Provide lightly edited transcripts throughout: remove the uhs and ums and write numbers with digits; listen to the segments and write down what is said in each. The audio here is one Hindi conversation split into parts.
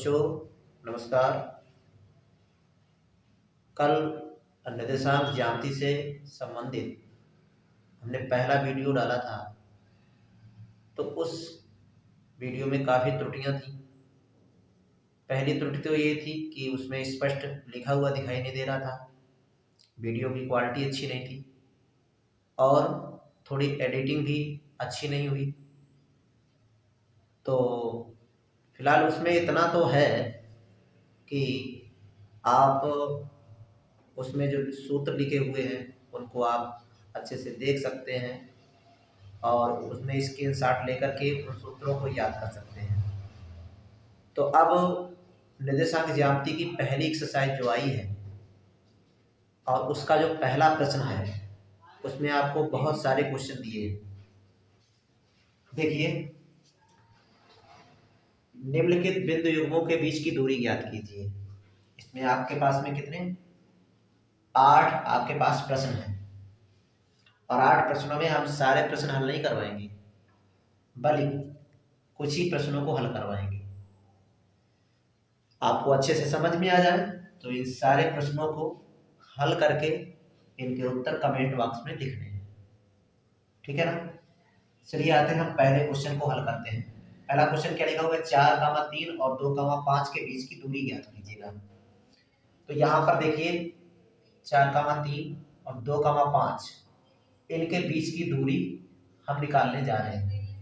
बच्चों नमस्कार। कल निर्देशांक ज्यामिति से संबंधित हमने पहला वीडियो डाला था, तो उस वीडियो में काफ़ी त्रुटियां थी। पहली त्रुटि तो ये थी कि उसमें स्पष्ट लिखा हुआ दिखाई नहीं दे रहा था, वीडियो की क्वालिटी अच्छी नहीं थी और थोड़ी एडिटिंग भी अच्छी नहीं हुई। तो फिलहाल उसमें इतना तो है कि आप उसमें जो सूत्र लिखे हुए हैं उनको आप अच्छे से देख सकते हैं और उसमें स्क्रीनशॉट लेकर के उन सूत्रों को याद कर सकते हैं। तो अब निर्देशांक ज्यामिति की पहली एक्सरसाइज जो आई है और उसका जो पहला प्रश्न है उसमें आपको बहुत सारे क्वेश्चन दिए हैं। देखिए, निम्नलिखित बिंदु युग्मों के बीच की दूरी ज्ञात कीजिए। इसमें आपके पास में कितने 8 आपके पास प्रश्न हैं और 8 प्रश्नों में हम सारे प्रश्न हल नहीं करवाएंगे, बल्कि कुछ ही प्रश्नों को हल करवाएंगे। आपको अच्छे से समझ में आ जाए तो इन सारे प्रश्नों को हल करके इनके उत्तर कमेंट बॉक्स में लिखने हैं, ठीक है ना। चलिए आते हैं, हम पहले क्वेश्चन को हल करते हैं। पहला क्वेश्चन क्या लिखा हुआ है, 4,3 और 2,5 के बीच की दूरी ज्ञात कीजिएगा। तो यहाँ पर देखिए 4,3 और 2,5 इनके बीच की दूरी हम निकालने जा रहे हैं।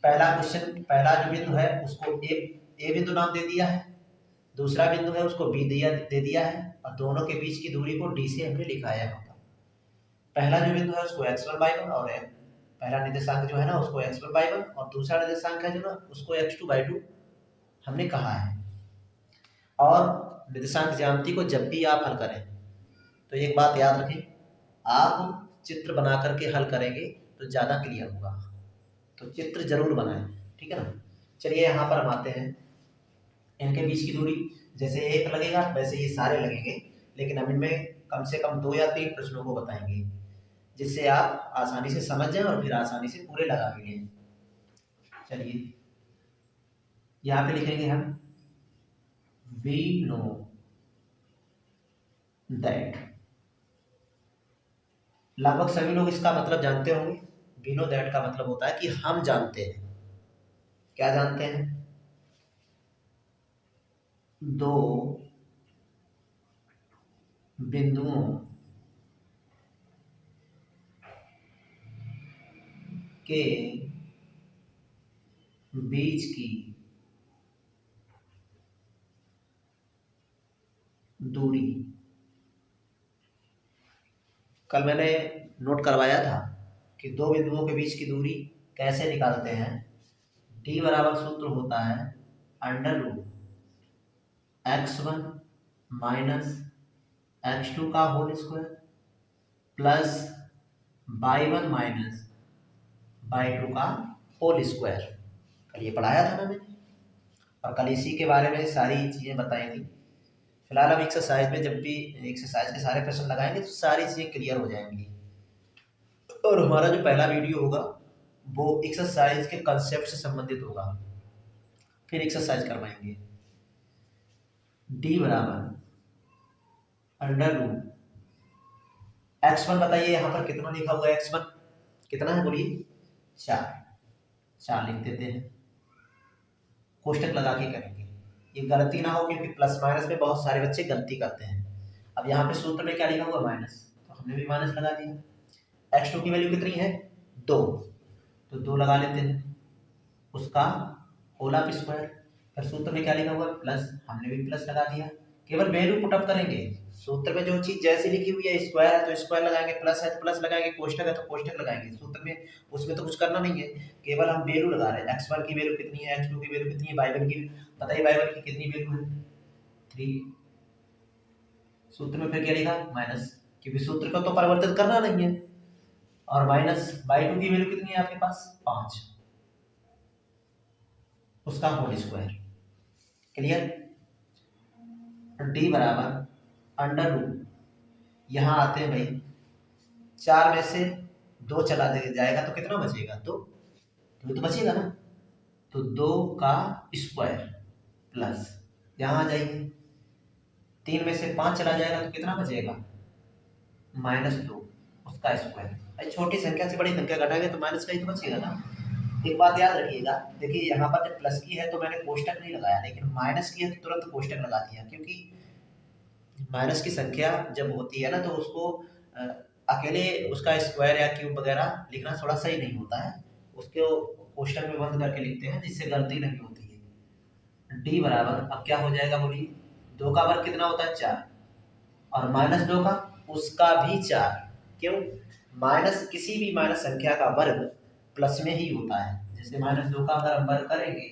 पहला क्वेश्चन, पहला जो बिंदु है उसको ए बिंदु नाम दे दिया है, दूसरा बिंदु है उसको बी दे दिया है और दोनों के बीच की दूरी को डी से हमने लिखा है यहाँ पर। पहला जो बिंदु है उसको x1/1 और पहला निर्देशांक जो है ना उसको x1/1 और दूसरा निर्देशांक है जो ना उसको x2/2 हमने कहा है। और निर्देशांक ज्यामिति को जब भी आप हल करें तो एक बात याद रखें, आप चित्र बना करके हल करेंगे तो ज़्यादा क्लियर होगा, तो चित्र जरूर बनाएं, ठीक है ना। चलिए यहाँ पर हम आते हैं, इनके बीच की दूरी जैसे एक लगेगा वैसे ये सारे लगेंगे, लेकिन हम इनमें कम से कम 2 या 3 प्रश्नों को बताएंगे जिससे आप आसानी से समझ जाएं और फिर आसानी से पूरे लगा भी लें। चलिए यहाँ पे लिखेंगे हम वी नो दैट। लगभग सभी लोग इसका मतलब जानते होंगे। वी नो दैट का मतलब होता है कि हम जानते हैं। क्या जानते हैं? दो बिंदुओं के बीच की दूरी, कल मैंने नोट करवाया था कि दो बिंदुओं के बीच की दूरी कैसे निकालते हैं। डी बराबर सूत्र होता है √x1 माइनस x2 का whole square plus y1 minus y2 का होल स्क्वायर। कल ये पढ़ाया था ना मैंने और कल इसी के बारे में सारी चीज़ें बताई थी। फिलहाल अब एक्सरसाइज में जब भी एक्सरसाइज के सारे प्रश्न लगाएंगे तो सारी चीज़ें क्लियर हो जाएंगी। और हमारा जो पहला वीडियो होगा वो एक्सरसाइज के कंसेप्ट से संबंधित होगा, फिर एक्सरसाइज करवाएंगे। डी बराबर √x1 बताइए यहाँ पर कितना लिखा हुआ है, x1 कितना है बोलिए, 4 लिख देते हैं, कोष्टक लगा के करेंगे, ये गलती ना हो क्योंकि प्लस माइनस में बहुत सारे बच्चे गलती करते हैं। अब यहाँ पे सूत्र में क्या लिखा हुआ माइनस, तो हमने भी माइनस लगा दिया। x2 की वैल्यू कितनी है 2, तो 2 लगा लेते हैं, उसका होल स्क्वायर। फिर सूत्र में क्या लिखा हुआ प्लस, हमने भी प्लस लगा दिया। केवल वैल्यू पुटअप करेंगे, सूत्र में जो चीज जैसी लिखी हुई है स्क्वायर है तो स्क्वायर लगाएंगे, प्लस है तो प्लस लगाएंगे, कोष्टक है तो कोष्टक लगाएंगे। सूत्र में उसमें तो कुछ करना नहीं है, केवल हम वैल्यू लगा रहे हैं। x1 की वैल्यू कितनी है, x2 की वैल्यू कितनी है, y1 की बताइए, y1 की कितनी वैल्यू है 3। सूत्र में फिर क्या लिखा माइनस, क्योंकि सूत्र को तो परिवर्तित करना नहीं है। और माइनस y2 की वैल्यू कितनी है आपके पास 5, उसका होल स्क्वायर। क्लियर। डी बराबर √, यहाँ आते हैं भाई 4 में से 2 चला जाएगा तो कितना बचेगा, 2 तो बचेगा ना, तो 2 का स्क्वायर प्लस यहाँ आ जाइए, 3 में से 5 चला जाएगा तो कितना बचेगा, -2, उसका स्क्वायर। भाई छोटी संख्या से बड़ी संख्या घटाएंगे तो माइनस का ही तो बचेगा ना। एक बात याद रखिएगा, देखिए यहाँ पर जब प्लस की है तो मैंने कोष्टक नहीं लगाया, लेकिन माइनस की है तो तुरंत कोष्टक लगा दिया, क्योंकि माइनस की संख्या जब होती है ना तो उसको अ, अकेले उसका स्क्वायर या क्यूब वगैरह लिखना थोड़ा सही नहीं होता है, उसको कोष्टक में बंद करके लिखते हैं जिससे गलती नहीं होती है। डी बराबर, अब क्या हो जाएगा बोलिए, 2 का वर्ग कितना होता है 4, और -2 का उसका भी 4। क्यों, माइनस किसी भी माइनस संख्या का वर्ग प्लस में ही होता है। जैसे -2 का अगर हम वर्ग करेंगे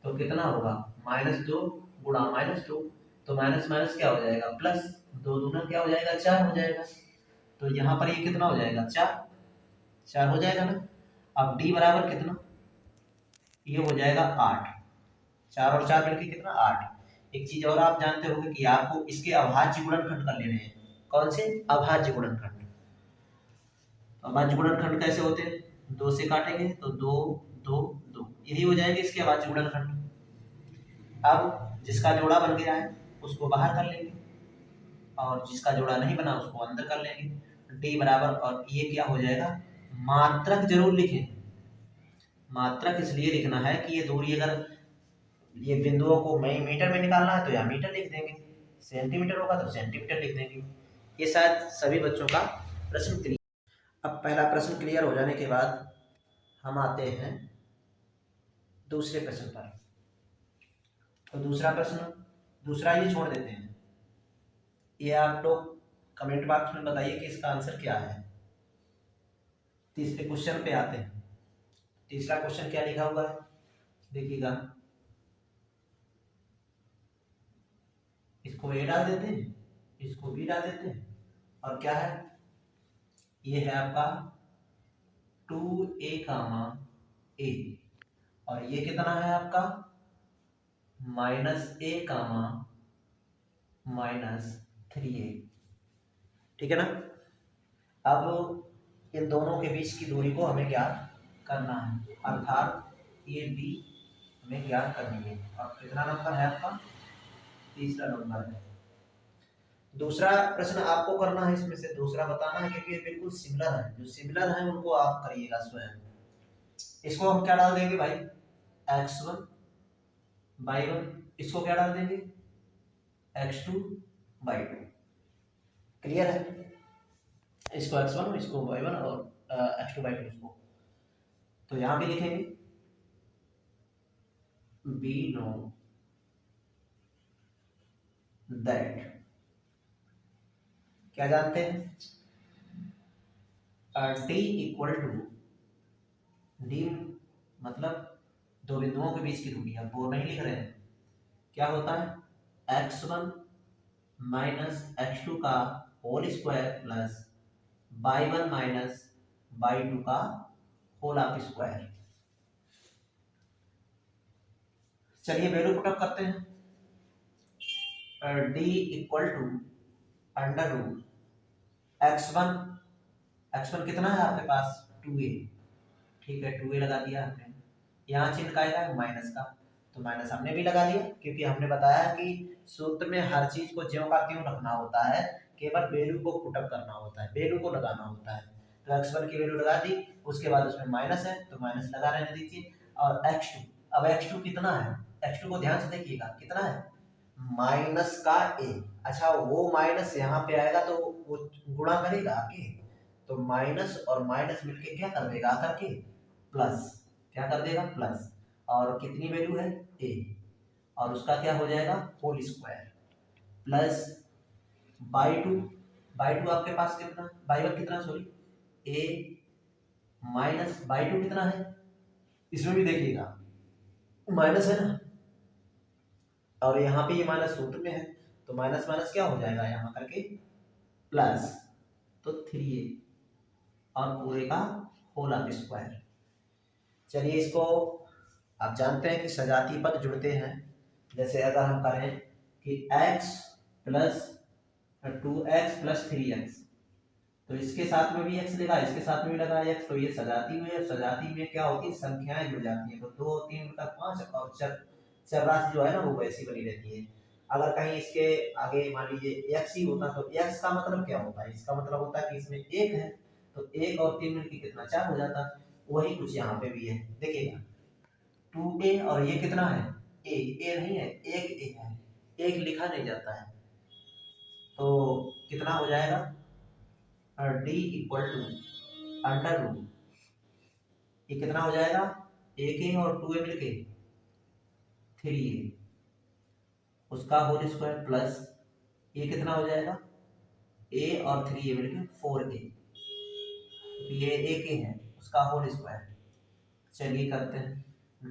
तो कितना होगा, -2 गुणा -2, तो माइनस माइनस क्या हो जाएगा प्लस, 2 दूना क्या हो जाएगा 4 हो जाएगा। तो यहाँ पर ये कितना हो जाएगा 4, 4 हो जाएगा ना। अब डी बराबर कितना, ये हो जाएगा 8, 4 और 4 मिलकर कितना 8। एक चीज और आप जानते होंगे कि आपको इसके अभाज्य गुणनखंड कर लेने हैं। कौन से, अभाज्य गुणनखंड। अभाज्य गुणनखंड कैसे होते हैं, 2 से काटेंगे तो 2 2 2, यही हो जाएंगे इसके अभाज्य गुणनखंड। अब जिसका जोड़ा बन गया है उसको बाहर कर लेंगे, और जिसका जोड़ा नहीं बना उसको अंदर कर लेंगे। डी बराबर, और ये क्या हो जाएगा, मात्रक जरूर लिखें। मात्रक इसलिए लिखना है कि ये दूरी, अगर ये बिंदुओं को मीटर में निकालना है तो यहाँ मीटर लिख देंगे, सेंटीमीटर होगा तो सेंटीमीटर लिख देंगे। ये शायद सभी बच्चों का प्रश्न क्लियर। अब पहला प्रश्न क्लियर हो जाने के बाद हम आते हैं दूसरे प्रश्न पर। तो दूसरा प्रश्न, दूसरा ये छोड़ देते हैं, ये आप लोग कमेंट बॉक्स में बताइए कि इसका आंसर क्या है। तीसरे क्वेश्चन पे आते हैं। तीसरा क्वेश्चन क्या लिखा हुआ है, देखिएगा, इसको ए डाल देते हैं, इसको बी डाल देते हैं, और क्या है, ये है आपका 2a, ए, और ये कितना है आपका -a, -3a, ठीक है ना। अब इन दोनों के बीच की दूरी को हमें ज्ञात करना है, अर्थात ये बी हमें ज्ञात करनी है। और कितना नंबर है आपका, तीसरा नंबर है। दूसरा प्रश्न आपको करना है, इसमें से दूसरा बताना है, क्योंकि ये बिल्कुल सिमिलर है, जो सिमिलर है उनको आप करिएगा स्वयं। इसको हम क्या डाल देंगे भाई, x1 y1, इसको क्या डाल देंगे x2 y2, क्लियर है। इसको x1, इसको y1, और x2 y2 इसको, तो यहां भी लिखेंगे we know that, क्या जानते हैं, d इक्वल टू, डी मतलब दो बिंदुओं के बीच की दूरी, अब वो नहीं लिख रहे हैं, क्या होता है x1 -x2 का whole square plus y1 y2 का होल ऑफ स्क्वायर। चलिए वैल्यू पुटअप करते हैं, d equal to under root x1 कितना है आपके पास 2a, ठीक है 2a लगा दिया हमने। यहाँ चिन्ह का आएगा माइनस का, तो माइनस हमने भी लगा दिया, क्योंकि हमने बताया कि सूत्र में हर चीज को ज्यों का त्यों रखना होता है, केवल वैल्यू को पुटअप करना होता है, वैल्यू को लगाना होता है। तो x1 की वैल्यू लगा दी, उसके बाद उसमें माइनस है तो माइनस लगा रहने दीजिए, और x2, अब x2 कितना है, x2 को ध्यान से देखिएगा कितना है, माइनस का a। अच्छा वो माइनस यहाँ पे आएगा तो वो गुणा करेगा आके, तो माइनस और माइनस मिलके क्या कर देगा आकर के प्लस, क्या कर देगा प्लस, और कितनी वैल्यू है a, और उसका क्या हो जाएगा whole square plus by two आपके पास कितना, बाई1 कितना सॉरी a माइनस बाई2 कितना है, इसमें भी देखिएगा माइनस है ना, और यहाँ पे ये माइनस सूत्र में है, तो माइनस माइनस क्या हो जाएगा यहाँ करके प्लस, तो 3a और पूरे का होल ऑफ स्क्वायर। चलिए इसको आप जानते हैं कि सजातीय पद जुड़ते हैं, जैसे अगर हम करें कि x plus 2x plus 3x, तो इसके साथ में भी x लगा, इसके साथ में भी लगा x, तो ये सजाती हुई है, सजाती में क्या होती है संख्याएं जुड़ जाती है, तो 2 3 का 5 और चर राशि जो है ना वो वैसी बनी रहती है। अगर कहीं इसके आगे मान लीजिए x ही होता तो x का मतलब क्या होता है, इसका मतलब होता है कि इसमें एक है, तो एक और 3 मिलकर कितना 4 हो जाता। वही कुछ यहाँ पे भी है, देखिएगा 2a और ये कितना है a नहीं है, एक a है, एक लिखा नहीं जाता है, तो कितना हो जाएगा d equal to under root, ये कितना हो जाएगा एक a और 2a मिलके 3a, उसका होल स्क्वायर प्लस ये कितना हो जाएगा a और 3a मिलके 4a, ये एक a है उसका होल स्क्वायर। चलिए करते हैं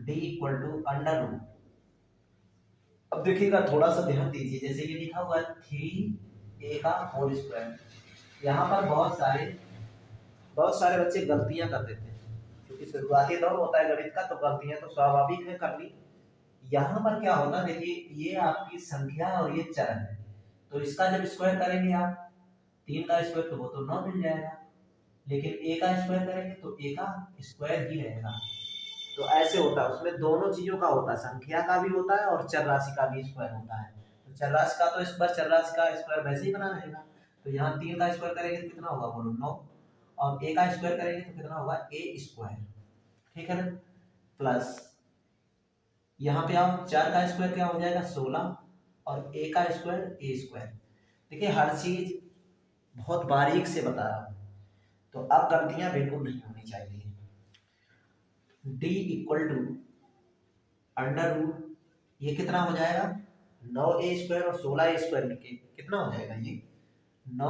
d equal to under root. अब देखिएगा थोड़ा सा ध्यान दीजिए, जैसे ये लिखा हुआ है 3a का होल स्क्वायर, यहाँ पर बहुत सारे बच्चे गलतियां कर देते हैं, क्योंकि शुरुआती दौर होता है गणित का, तो गलतियां तो स्वाभाविक है करनी। यहाँ पर क्या होगा देखिए, ये आपकी संख्या और ये चर है, तो इसका जब स्क्वायर करेंगे आप 3 का स्क्वायर तो वो तो 9 मिल जाएगा, लेकिन a का स्क्वायर करेंगे तो a का स्क्वायर ही रहेगा। तो ऐसे होता है, उसमें दोनों चीजों का होता है, संख्या का भी होता है और चर राशि का भी स्क्वायर होता है। तो चर राशि का तो इस बार चर राशि का स्क्वायर वैसे ही बना रहेगा, तो यहाँ 3 का स्क्वायर करेंगे तो कितना होगा बोलो 9, और a का स्क्वायर करेंगे तो कितना होगा a स्क्वायर, ठीक है ना, प्लस यहाँ पे आप 4 का स्क्वायर क्या हो जाएगा 16, और a का स्क्वायर a स्क्वायर। देखिए हर चीज बहुत बारीक से बता रहा हूँ, तो अब गलतियां बिल्कुल नहीं होनी चाहिए। d equal to under root, ये कितना हो जाएगा 9a स्क्वायर और 16a स्क्वायर मिलके कितना हो जाएगा ये 9,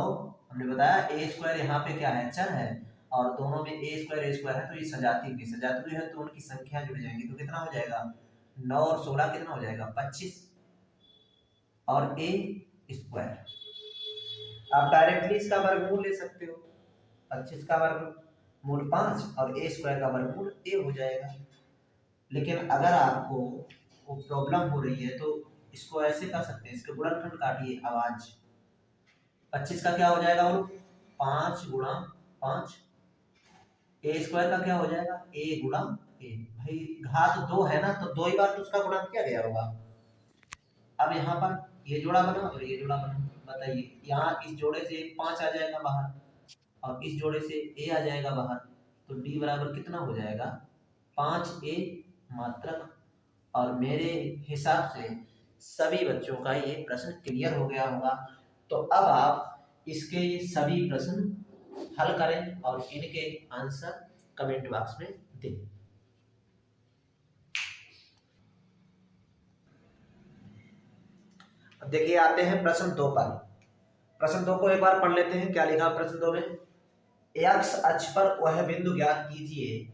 हमने बताया a स्क्वायर यहाँ पे क्या है चर है, और दोनों में a स्क्वायर है, तो ये सजाती हुई है, तो उनकी संख्या जुड़ जाएंगी, तो कितना हो जाएगा 9 और 16 कितना हो जाएगा 25, और a स्क्वायर। आप डायरेक्टली इसका वर्गमूल ले सकते हो, 25 का वर्गमूल 5 और a स्क्वायर का वर्गमूल a हो जाएगा। लेकिन अगर आपको वो प्रॉब्लम हो रही है तो इसको ऐसे कर सकते हैं, इसके गुणनखंड काटिए आवाज, 25 का क्या हो जाएगा वो 5 गुणा 5, ए स्क्वायर का क्या हो जाएगा a गुणा a, भाई घात 2 है ना, तो 2 ही बार तो उसका गुणा किया गया होगा। अब यहाँ पर ये जोड़ा बना और ये जोड़ा बना, बताइए यहाँ इस जोड़े से 5 आ जाएगा बाहर और इस जोड़े से a आ जाएगा बाहर, तो d बराबर कितना हो जाएगा 5a मात्रक। और मेरे हिसाब से सभी बच्चों का ये प्रश्न क्लियर हो गया होगा, तो अब आप इसके ये सभी प्रश्न हल करें और इनके आंसर कमेंट बॉक्स में दें। अब देखिए आते हैं प्रश्न 2 पर। प्रश्न 2 को एक बार पढ़ लेते हैं, क्या लिखा प्रश्न 2 में, x अक्ष पर वह बिंदु ज्ञात कीजिए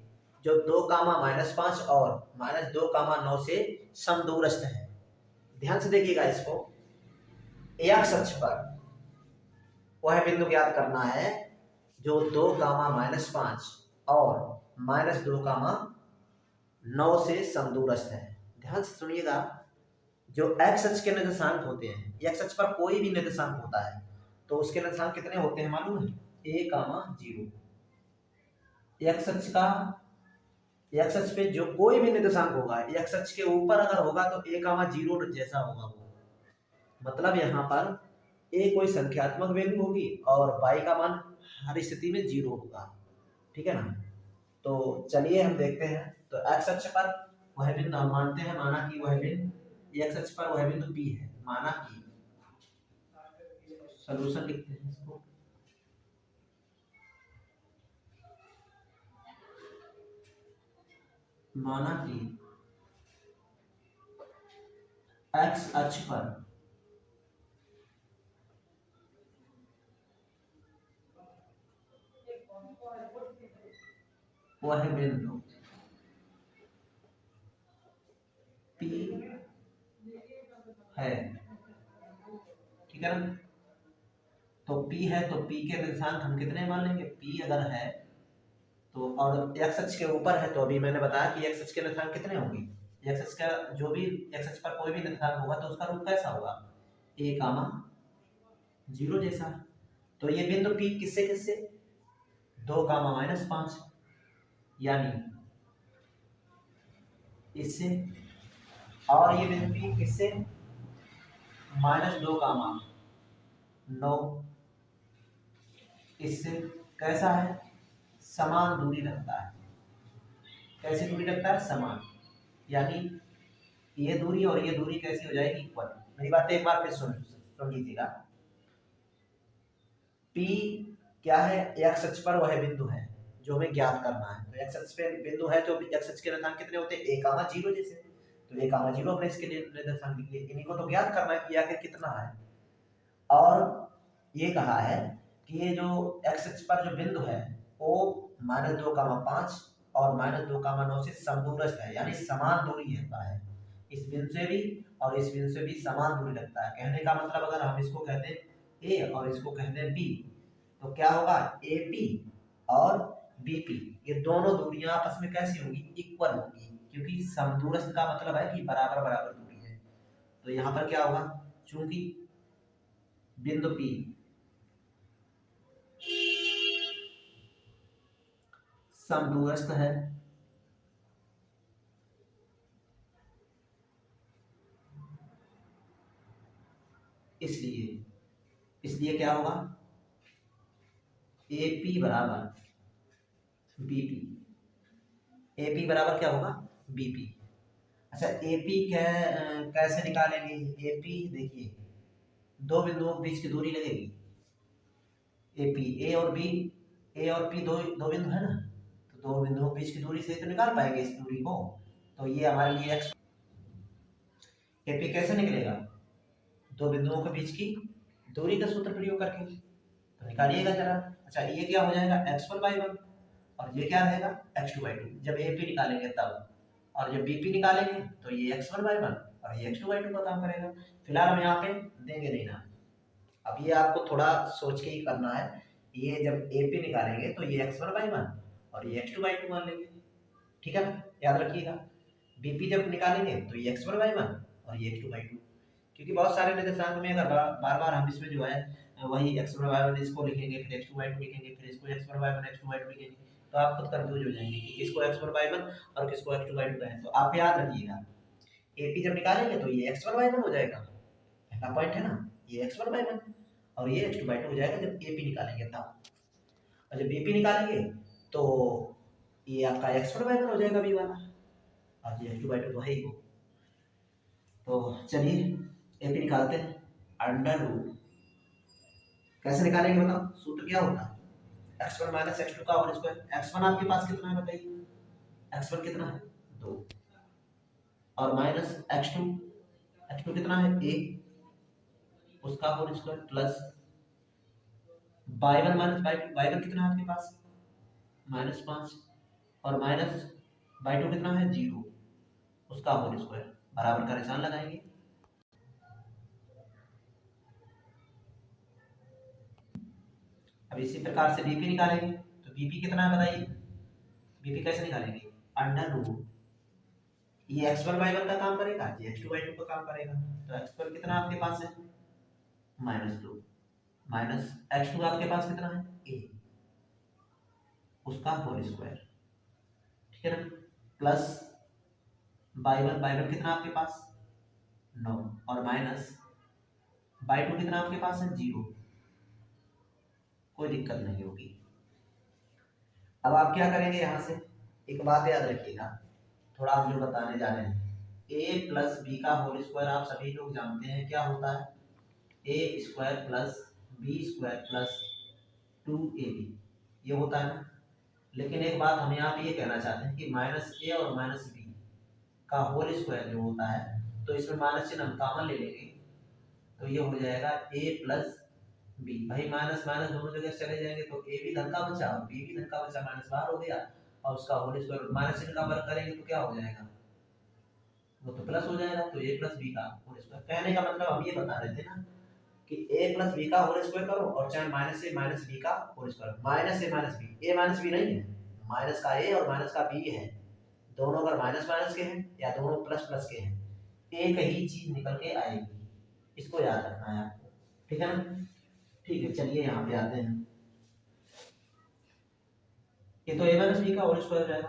जो 2, -5 और -2, 9 से समदूरस्थ है। ध्यान से देखिएगा इसको, x अक्ष पर वह बिंदु ज्ञात करना है जो 2, -5 और -2, 9 से समदूरस्थ है। ध्यान से सुनिएगा, जो x अक्ष के निर्देशांक होते हैं, x अक्ष पर कोई भी निर्देशांक होता है तो उसके निर्देशांक कितने होते हैं मालूम है, a, 0। x अक्ष का x अक्ष पे जो कोई भी निर्देशांक होगा, x अक्ष के ऊपर अगर होगा तो a, 0 जैसा होगा वो, मतलब यहाँ पर a कोई संख्यात्मक वैल्यू होगी और y का मान हर स्थिति में 0 होगा, ठीक है ना। तो चलिए हम देखते हैं, तो x अक्ष पर वह बिंदु हम मानते हैं, माना कि वह बिंदु x अक्ष पर वह बिंदु P है, माना कि सॉल्यूशन लिखते हैं इसको, माना कि x अक्ष पर वह बिंदु P है, ठीक है ना। तो P है तो P के निर्देशांक हम कितने मान लेंगे, P अगर है तो, और x अक्ष के ऊपर है तो अभी मैंने बताया कि x अक्ष के निर्देशांक कितने होंगे, x अक्ष का जो भी x अक्ष पर कोई भी निर्देशांक होगा तो उसका रूप कैसा होगा a, 0 जैसा। तो ये बिंदु P किससे किससे 2, -5 यानी इससे और ये बिंदु P किससे -2,9 इससे कैसा है, समान दूरी रखता है। कैसी दूरी रखता है, समान, यानी ये दूरी और ये दूरी कैसी हो जाएगी, इक्वल। मेरी बात एक बार फिर सुन लीजिएगा। P क्या है, एक्स अक्ष पर वह बिंदु है जो हमें ज्ञात करना है। तो एक्स अक्ष पे बिंदु है तो एक्स अक्ष के निर्देशांक कितने होते हैं, a,0 जैसे, तो a,0 अपने इसके लिए निर्देशांक लिख लिए। इन्हीं को तो ज्ञात करना है कि आखिर कितना है। और ये कहा है कि ये जो एक्स अक्ष पर जो बिंदु है वो -2,5 और -2,9 से समदूरस्थ है, यानी समान दूरी रखता है। इस बिंदु से भी और इस बिंदु से भी समान दूरी रखता है। कहने का मतलब अगर हम इसको कहते हैं ए और इसको कहते हैं बी, तो क्या होगा, ए पी और बी पी ये दोनों दूरियां आपस में कैसी होंगी, इक्वल होंगी, क्योंकि समदूरस्थ का मतलब है कि बराबर बराबर दूरी है। तो यहाँ पर क्या होगा, चूंकि बिंदु P समदूरस्थ है, इसलिए क्या होगा, AP बराबर BP। AP बराबर क्या होगा, BP। अच्छा AP कैसे निकालेंगे, AP देखिए दो बिंदुओं के बीच की दूरी लगेगी, AP ए और P दो बिंदु है ना, तो दो बिंदुओं के बीच की दूरी से तो निकाल पाएंगे इस दूरी को। तो ये हमारे लिए x, AP कैसे निकलेगा, दो बिंदुओं के बीच की दूरी का सूत्र प्रयोग करके, तो निकालिएगा जरा। अच्छा ये क्या हो जाएगा, x1/1 और ये क्या रहेगा, x2/2 जब AP निकालेंगे तब, और जब BP निकालेंगे तो ये x1/1 और ये x2/2 का काम करेगा। फिलहाल हम यहाँ पे देंगे नहीं ना, अब ये आपको थोड़ा सोच के ही करना है। ये जब AP निकालेंगे तो ये x1/1 और ये x2/2 मान लेंगे, ठीक है, याद रखिएगा। BP जब निकालेंगे तो ये x1/1 और ये x2/2, क्योंकि बहुत सारे निर्देशांक में अगर बार बार हम इसमें जो है वही x1/1 इसको लिखेंगे, फिर x2/2 लिखेंगे, फिर इसको x1/1 x2/2 लिखेंगे, तो आप खुद कंफ्यूज हो जाएंगे कि किसको x1/1 और किसको x2/2 कहें। तो आप याद रखिएगा, AP जब निकालेंगे तो ये x1/1 हो जाएगा, पहला पॉइंट है ना, ये x1/1 और ये x2/2 हो जाएगा जब AP निकालेंगे तब। और जब BP निकालेंगे तो ये आपका x1/1 हो जाएगा B वाला, और ये x2/2 तो है ही वो। तो चलिए AP निकालते हैं, अंडर रूट कैसे निकालेंगे बताओ, सूत्र क्या होता है, x1 - x2 का होल स्क्वायर। x1 आपके पास कितना है बताइए, x1 कितना है 2, और माइनस x2 कितना है 1, उसका whole square, plus y1 - y2 कितना है आपके पास -5, और माइनस y2 कितना है 0, उसका होल स्क्वायर, बराबर का निशान लगाएंगे। अब इसी प्रकार से BP निकालेंगे, तो BP कितना है बताइए, BP कैसे निकालेंगे, अंडर रूट, ये x1/1 का काम करेगा, ये x2/2 का काम करेगा। तो x1 कितना आपके पास है -2, माइनस x2 आपके पास कितना है a, उसका होल स्क्वायर, ठीक है ना, प्लस y1 कितना आपके पास 9, और माइनस y2 कितना आपके पास है 0, कोई दिक्कत नहीं होगी। अब आप क्या करेंगे, यहाँ से एक बात याद रखिएगा, थोड़ा हम जो बताने जा रहे हैं, a प्लस b का होल स्क्वायर आप सभी लोग जानते हैं क्या होता है, a² plus b² plus 2ab, ये होता है ना। लेकिन एक बात हम यहाँ पे ये कहना चाहते हैं कि -a और -b का होल स्क्वायर जो होता है, तो इसमें माइनस चिन्ह हम कॉमन ले लेंगे, तो ये हो जाएगा a प्लस b, भाई माइनस माइनस दोनों जगह चले जाएंगे, तो a भी धन का बचा और b भी धन का बचा, माइनस बाहर हो गया, और उसका होल स्क्वायर माइनस चिन्ह का वर्ग करेंगे तो क्या हो जाएगा, वो तो प्लस हो जाएगा, तो a प्लस b का होल स्क्वायर। कहने का मतलब हम ये बता रहे थे ना कि a प्लस b का होल स्क्वायर करो, और चाहे माइनस a माइनस b का whole square, minus a minus b, a minus b नहीं है, माइनस का a और माइनस का b है, दोनों अगर माइनस माइनस के हैं या दोनों प्लस प्लस के हैं, एक ही चीज निकल के आएगी, इसको याद रखना है आपको, ठीक है ना। ठीक है, चलिए यहाँ पे आते हैं, ये तो a माइनस b का होल स्क्वायर हो जाएगा।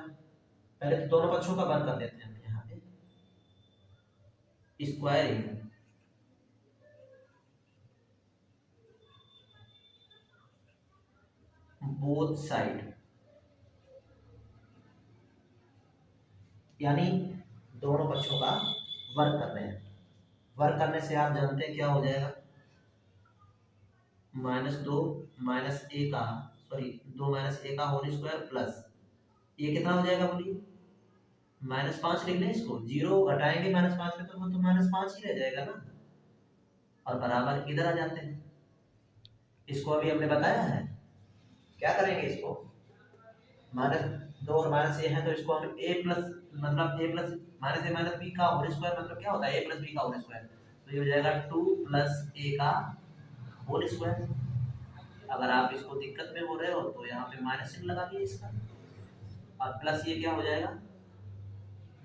पहले तो दोनों पक्षों का वर्ग कर लेते हैं यहाँ पे, स्क्वायरिंग बोथ साइड, यानी दोनों पक्षों का वर्क कर रहे हैं। वर्क करने से आप जानते हैं क्या हो जाएगा, -2 -a का सॉरी 2 -a का होल स्क्वायर प्लस ये कितना हो जाएगा बोलिए, -5 लिख लें इसको, जीरो घटाएंगे -5 में तो वो तो -5 ही रह जाएगा ना, और बराबर इधर आ जाते हैं। इसको अभी हमने बताया है, क्या करेंगे इसको, -2 और -a है तो इसको हम a प्लस मतलब a plus -a minus b का होल स्क्वायर मतलब क्या होता है, a प्लस b का होल स्क्वायर, तो ये हो जाएगा 2 प्लस a का होल स्क्वायर। अगर आप इसको दिक्कत में हो रहे हो तो यहाँ पे माइनस चिन्ह लगा दिए इसका, और प्लस ये क्या हो जाएगा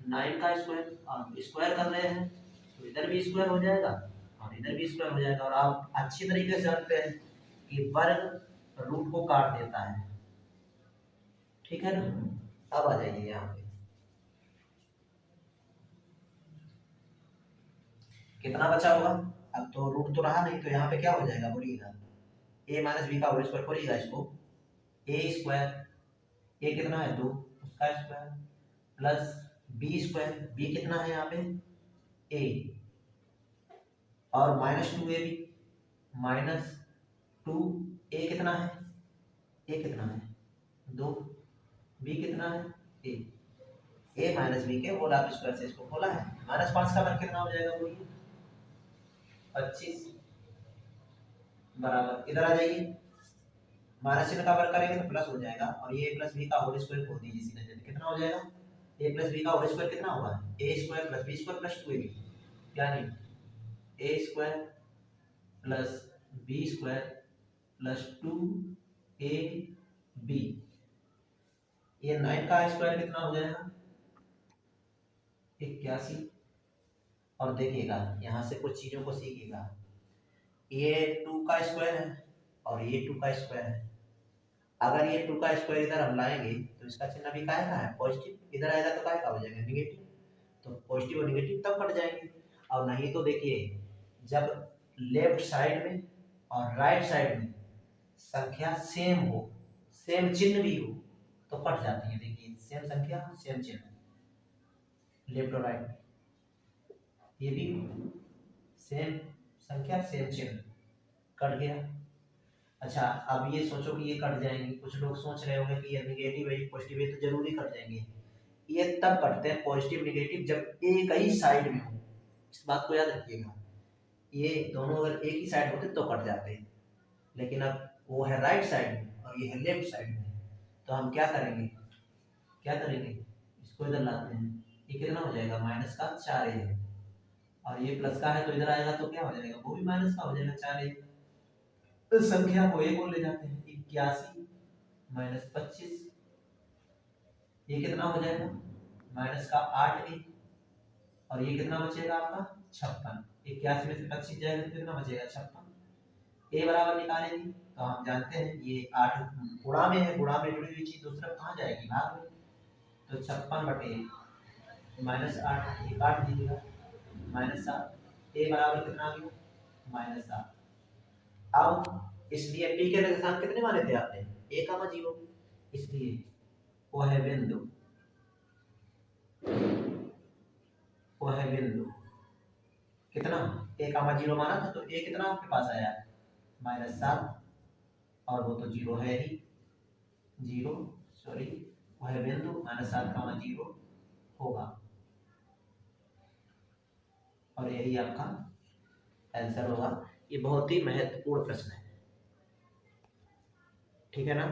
9 का स्क्वायर, और स्क्वायर कर रहे हैं तो इधर भी स्क्वायर हो जाएगा और इधर भी स्क्वायर हो जाएगा। और आप अच्छी तरीके से जानते हैं कि वर्ग रूट को काट देता है, ठीक है ना। अब आ जाइए यहाँ पे, कितना बचा होगा, अब तो रूट तो रहा नहीं तो यहाँ पे क्या हो जाएगा बोलिएगा, a माइनस बी का होल स्क्वायर खोलिएगा इसको, a स्क्वायर, a कितना है 2 उसका square plus b square, b कितना है यहाँ पे a, और -2ab -2a कितना है, a कितना है 2, b कितना है a माइनस बी के होल आप स्क्वायर से इसको खोला है, -5 का वर्ग कितना हो जाएगा बोलिए 25, बराबर इधर आ जाइए, माइनस चिन्ह का वर्ग करेंगे तो प्लस हो जाएगा, और ये प्लस बी का होल स्क्वायर खोल दीजिए सीधे सीधे, कितना हो जाएगा a प्लस बी का होल स्क्वायर कितना होगा, a square plus B square plus 2ab, यानी a square plus B square plus 2ab, ये 9 का स्क्वायर कितना हो जाएगा 81। और देखिएगा यहाँ से कुछ चीजों को सीखिएगा, ये 2 का स्क्वायर है और ये 2 का स्क्वायर है, अगर ये 2 का स्क्वायर इधर हम लाएंगे तो इसका चिन्ह भी काय का है पॉजिटिव, इधर आएगा तो काय का हो जाएगा नेगेटिव, तो पॉजिटिव और नेगेटिव तब कट जाएंगे। और नहीं तो देखिए जब लेफ्ट साइड में और राइट साइड में संख्या सेम हो, सेम चिन्ह भी हो तो कट जाती है, देखिए सेम संख्या सेम चिन्ह, लेफ्ट और राइट ये भी सेम संख्या सेम चिन्ह, कट गया। अच्छा अब ये सोचो कि ये कट जाएंगे, कुछ लोग सोच रहे होंगे कि ये नेगेटिव है पॉजिटिव है तो जरूरी कट जाएंगे, ये तब कटते हैं पॉजिटिव नेगेटिव जब एक ही साइड में हो, इस बात को याद रखिएगा, ये दोनों अगर एक ही साइड होते तो कट जाते, लेकिन अब वो है राइट साइड में और ये है लेफ्ट साइड में, तो हम क्या करेंगे, इसको इधर लाते हैं, ये कितना हो जाएगा माइनस का 4a है, और ये प्लस का है तो इधर आएगा तो क्या हो जाएगा वो भी माइनस का हो जाएगा 4a, तो संख्या को एक और ले जाते हैं 81 -25, ये कितना हो जाएगा माइनस का 8a, और ये कितना बचेगा आपका 56, 81 में से 25 जाएगा तो कितना बचेगा 56, a बराबर निकालेंगे तो हम जानते हैं ये 8 गुणा में है, गुणा में जुड़ी हुई चीज दूसरा कहाँ जाएगी भाग में, तो 56 बटे -8 ये काट दीजिएगा -7, a बराबर कितना आ गया -7। अब इसलिए p के निर्देशांक कितने माने थे आपने a, 0, इसलिए वो है बिंदु कितना a, 0 माना था, तो a कितना आपके पास आया -7, और वो तो 0 है ही, 0 सॉरी वो है बिंदु -7, 0 होगा, और यही आपका आंसर होगा। ये बहुत ही महत्वपूर्ण प्रश्न है, ठीक है ना।